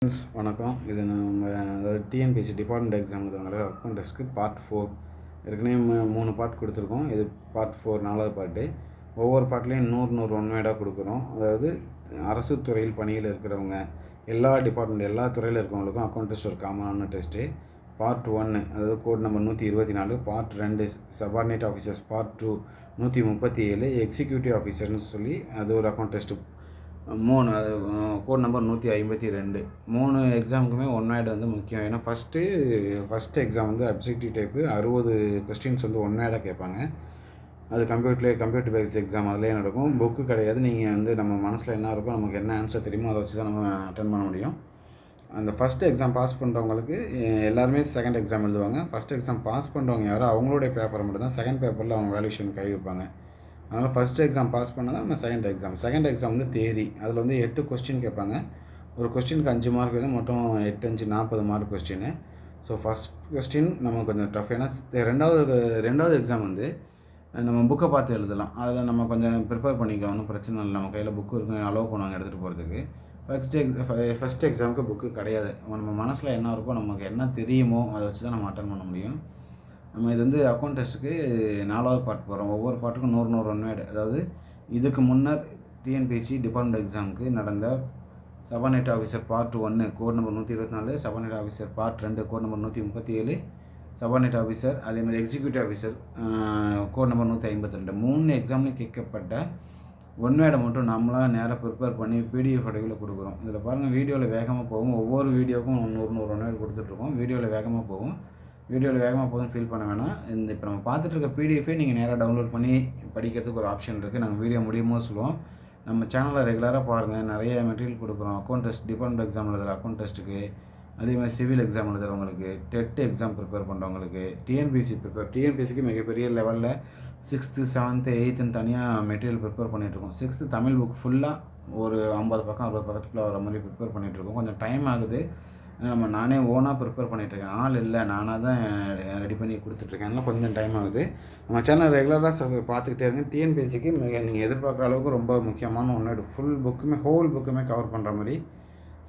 Friends வணக்கம். இது நம்ம அதாவது டிஎன்பிஎஸ்சி டிபார்ட்மெண்ட் எக்ஸாம் எழுதுறவங்களுக்கு அக்கௌண்ட் டெஸ்ட்க்கு பார்ட் 4 ஏற்கனவே 3 பார்ட் கொடுத்துருக்கோம். இது பார்ட் 4 4வது பார்ட்டு. ஒவ்வொரு பார்ட்லேயும் 100 ஒன் வேர்டாக கொடுக்குறோம். அதாவது அரசு துறையில் பணியில் இருக்கிறவங்க எல்லா டிபார்ட்மெண்ட் எல்லா துறையில் இருக்கிறவங்களுக்கும் அக்கௌண்ட் டெஸ்ட் ஒரு காமனான டெஸ்ட்டு. பார்ட் 1 அதாவது code number 124. Part 2 subordinate officers. Part 2 137 executive ஆஃபீஸர்னு சொல்லி அது ஒரு அக்கௌண்ட் டெஸ்ட்டு. 3 அது கோட் நம்பர் 152. 3 எக்ஸாமுக்குமே ஒன் வேர்டு வந்து முக்கியம். ஏன்னா ஃபஸ்ட்டு எக்ஸாம் வந்து அப்ஜெக்டிவ் டைப்பு 60 கொஸ்டின்ஸ் வந்து ஒன் வேர்டாக கேட்பாங்க. அது கம்ப்யூட்டர் பேஸ்ட் எக்ஸாம் அதிலே நடக்கும். புக்கு கிடையாது. நீங்கள் வந்து நம்ம மனசில் என்ன இருக்கோ, நமக்கு என்ன ஆன்சர் தெரியுமோ அதை வச்சு தான் நம்ம அட்டன் பண்ண முடியும். அந்த ஃபஸ்ட் எக்ஸாம் பாஸ் பண்ணுறவங்களுக்கு எல்லாருமே செகண்ட் எக்ஸாம் எழுதுவாங்க. ஃபஸ்ட் எக்ஸாம் பாஸ் பண்ணுறவங்க யாரோ அவங்களுடைய பேப்பரை மட்டும் தான் செகண்ட் பேப்பரில் அவங்க வேல்யூஷன் கை வைப்பாங்க. அதனால் ஃபஸ்ட் எக்ஸாம் பாஸ் பண்ணால் தான் நம்ம செகண்ட் எக்ஸாம் வந்து தியரி. அதில் வந்து 8 கொஸ்டின் கேட்பாங்க. ஒரு கொஸ்டினுக்கு 5 மார்க் வந்து மொத்தம் 8 5 40 mark question. So first question நமக்கு கொஞ்சம் டஃப். ஏன்னா ரெண்டாவது எக்ஸாம் வந்து நம்ம புக்கை பார்த்து எழுதலாம். அதில் நம்ம கொஞ்சம் ப்ரிப்பேர் பண்ணிக்கலாம், ஒன்றும் பிரச்சனை இல்லை. நம்ம கையில் புக்கு இருக்கும், அலோவ் பண்ணுவாங்க எடுத்துகிட்டு போகிறதுக்கு. ஃபஸ்ட் எக்ஸாமுக்கு புக்கு கிடையாது. நம்ம மனசில் என்ன இருக்கோ, நமக்கு என்ன தெரியுமோ அதை வச்சு தான் நம்ம அட்டன் பண்ண முடியும். நம்ம இது வந்து அக்கௌண்ட் டெஸ்ட்டுக்கு 4வது பார்ட் போகிறோம். ஒவ்வொரு பார்ட்டுக்கும் 100 ஒன் வேர்டு. அதாவது இதுக்கு முன்னர் டிஎன்பிஎஸ்சி டிபார்ட்மெண்ட் எக்ஸாமுக்கு நடந்த subordinate officer part 1 code number 124, subordinate officer part 2 code number 137, subordinate officer அதேமாதிரி எக்ஸிக்யூட்டிவ் ஆஃபீஸர் கோட் நம்பர் 152. 3 எக்ஸாம்லேயும் கேட்கப்பட்ட ஒன் வேர்டை மட்டும் நம்மளாக நேராக ப்ரிப்பேர் பண்ணி பிடிஎஃப் வடிவில் கொடுக்குறோம். இதில் பாருங்கள், வீடியோவில் வேகமாக போகும். ஒவ்வொரு வீடியோவுக்கும் 100 ஒன் வேர்டு கொடுத்துட்ருக்கோம். வீடியோவில் வேகமாக போகும். போதும் ஃபீல் பண்ண வேணாம். இப்போ நம்ம பார்த்துட்டு இருக்க பிடிஎஃபே நீங்கள் நேராக டவுன்லோட் பண்ணி படிக்கிறதுக்கு ஒரு ஆப்ஷன் இருக்குது. நாங்கள் வீடியோ முடியுமோ சொல்லுவோம். நம்ம சேனலில் ரெகுலராக பாருங்கள், நிறைய மெட்டீரியல் கொடுக்குறோம். அக்கௌண்ட் டெஸ்ட் டிபார்ட்மெண்ட் எக்ஸாம் எழுதுகிற அக்கௌண்ட் டெஸ்ட்டுக்கு, அதேமாதிரி சிவில் எக்ஸாம் எழுதுறவங்களுக்கு, டெட் எக்ஸாம் ப்ரிப்பேர் பண்ணுறவங்களுக்கு, டிஎன்பிஎஸ்சிக்கு மிகப்பெரிய லெவலில் 6th 7th 8th தனியாக மெட்டீரியல் ப்ரிப்பேர் பண்ணிகிட்ருக்கோம். 6th தமிழ் புக் ஃபுல்லாக ஒரு 50 பக்கம் 60 பக்கத்துக்குள்ள வர மாதிரி ப்ரிப்பேர் பண்ணிகிட்ருக்கோம். கொஞ்சம் டைம் ஆகுது. நானே ஓனாக ப்ரிப்பேர் பண்ணிகிட்ருக்கேன். ஆள் இல்லை, நானாக தான் ரெடி பண்ணி கொடுத்துட்ருக்கேன். அதனால் கொஞ்சம் டைம் ஆகுது. நம்ம சேனல் ரெகுலராக பார்த்துக்கிட்டே இருங்க. டிஎன்பிஎஸ்சிக்கு நீங்கள் எதிர்பார்க்குற அளவுக்கு ரொம்ப முக்கியமான ஒன்று. ஹோல் புக்குமே கவர் பண்ணுற மாதிரி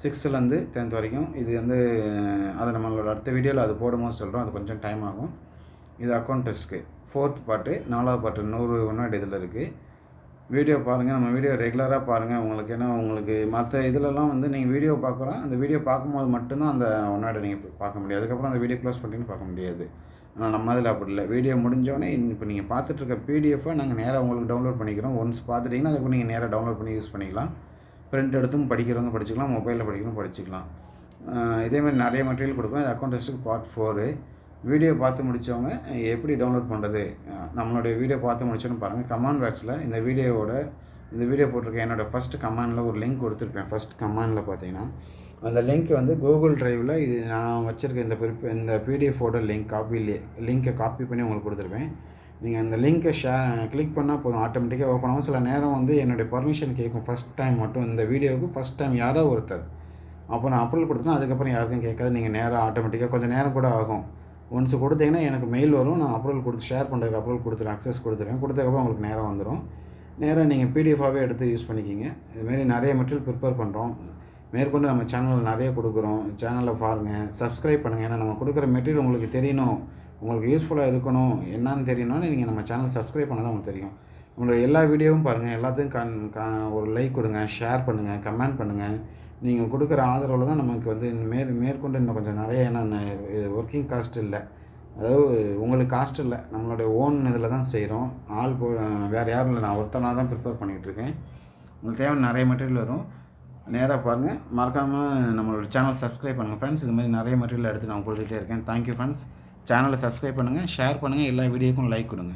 6th 10th வரைக்கும். இது வந்து அதை நம்மளோட அடுத்த வீடியோவில் அது போடும்போது சொல்கிறோம். அது கொஞ்சம் டைம் ஆகும். இது அக்கௌண்ட் டெஸ்ட்டுக்கு 4th பார்ட்டு. 4வது பார்ட்டு 100 ஒன்றாடு இதில் இருக்குது. வீடியோ பாருங்கள், நம்ம வீடியோ ரெகுலராக பாருங்கள். உங்களுக்கு மற்ற இதிலலாம் வந்து நீங்கள் வீடியோ பார்க்குறோம். அந்த வீடியோ பார்க்கும்போது மட்டும்தான் அந்த ஒன்றாட நீங்கள் பார்க்க முடியும். அதுக்கப்புறம் அந்த வீடியோ க்ளோஸ் பண்ணின்னு பார்க்க முடியாது. ஆனால் நம்ம அதில் அப்படி இல்லை. வீடியோ முடிஞ்சோடனே இப்போ நீங்கள் பார்த்துட்ருக்க பிடிஎஃபை நாங்கள் நேராக உங்களுக்கு டவுன்லோட் பண்ணிக்கிறோம். ஒன்ஸ் பார்த்துட்டிங்கன்னா அதுக்கு நீங்கள் நேராக டவுன்லோட் பண்ணி யூஸ் பண்ணிக்கலாம். பிரிண்ட் எடுத்தும் படிக்கிறவங்க படிச்சுக்கலாம், மொபைலில் படிக்கிறவங்க படிச்சுக்கலாம். இதேமாதிரி நிறைய மெட்டீரியல் கொடுக்குறோம். இது அக்கௌண்ட் டெஸ்ட்டுக்கு பார்ட் 4. வீடியோ பார்த்து முடித்தவங்க எப்படி டவுன்லோட் பண்ணுறது, நம்மளுடைய வீடியோ பார்த்து முடிச்சோன்னு பாருங்கள். கமெண்ட் பாக்ஸில் இந்த வீடியோ போட்டிருக்கேன். என்னோடய ஃபஸ்ட்டு கமெண்டில் ஒரு லிங்க் கொடுத்துருப்பேன். ஃபஸ்ட் கமெண்டில் பார்த்தீங்கன்னா அந்த லிங்க் வந்து கூகுள் ட்ரைவில் இது நான் வச்சுருக்க இந்த பிடிஎஃபோட லிங்க்கை காப்பி பண்ணி உங்களுக்கு கொடுத்துருப்பேன். நீங்கள் அந்த லிங்க்கை கிளிக் பண்ணால் போதும், ஆட்டோமேட்டிக்காக ஓப்பன் ஆகும். சில நேரம் வந்து என்னுடைய பர்மிஷன் கேட்கும். ஃபஸ்ட் டைம் மட்டும் இந்த வீடியோவுக்கு ஃபஸ்ட் டைம் யாரோ ஒருத்தர் அப்போ நான் அப்ரூவல் கொடுத்தேன்னா அதுக்கப்புறம் யாருக்கும் கேட்காது. நீங்கள் நேராக ஆட்டோமேட்டிக்காக கொஞ்சம் நேரம் கூட ஆகும். ஒன்ஸ் கொடுத்தீங்கன்னா எனக்கு மெயில் வரும். நான் அப்ரூவல் கொடுத்து ஷேர் பண்ணுறதுக்கு அப்ரூவல் கொடுத்துருவேன், அக்சஸ் கொடுத்துருவேன். கொடுத்ததுக்கப்புறம் உங்களுக்கு நேரம் வந்துடும். நேராக நீங்கள் பிடிஎஃபாகவே எடுத்து யூஸ் பண்ணிக்கிங்க. இதுமாரி நிறைய மெட்டீரியல் ப்ரிப்பேர் பண்ணுறோம். மேற்கொண்டு நம்ம சேனலில் நிறைய கொடுக்குறோம். சேனலில் பாருங்கள், சப்ஸ்கிரைப் பண்ணுங்கள். ஏன்னா நம்ம கொடுக்குற மெட்டீரியல் உங்களுக்கு தெரியணும், உங்களுக்கு யூஸ்ஃபுல்லாக இருக்கணும், என்னன்னு தெரியணும்னு நீங்கள் நம்ம சேனல் சப்ஸ்கிரைப் பண்ண தான் உங்களுக்கு தெரியும். நம்மளோட எல்லா வீடியோவும் பாருங்கள், எல்லாத்துக்கும் ஒரு லைக் கொடுங்க, ஷேர் பண்ணுங்கள், கமெண்ட் பண்ணுங்கள். நீங்கள் கொடுக்குற ஆதரவில் தான் நமக்கு வந்து மேற்கொண்டு இன்னும் கொஞ்சம் நிறைய. ஏன்னா ஒர்க்கிங் காஸ்ட் இல்லை, அதாவது உங்களுக்கு காஸ்ட் இல்லை, நம்மளுடைய ஓன் இதில் தான் செய்கிறோம். வேறு யாரும் இல்லை, நான் ஒருத்தனாக தான் ப்ரிப்பேர் பண்ணிகிட்ருக்கேன். உங்களுக்கு தேவை நிறைய மெட்டீரியல் வரும். நேராக பாருங்கள். மறக்காமல் நம்மளோட சேனல் சப்ஸ்கிரைப் பண்ணுங்கள் ஃப்ரெண்ட்ஸ். இது மாதிரி நிறைய மெட்டீரியல் எடுத்து நான் கொடுத்துட்டே இருக்கேன். Thank you friends. சேனலை சப்ஸ்கிரைப் பண்ணுங்கள், ஷேர் பண்ணுங்கள், எல்லா வீடியோக்கும் லைக் கொடுங்க.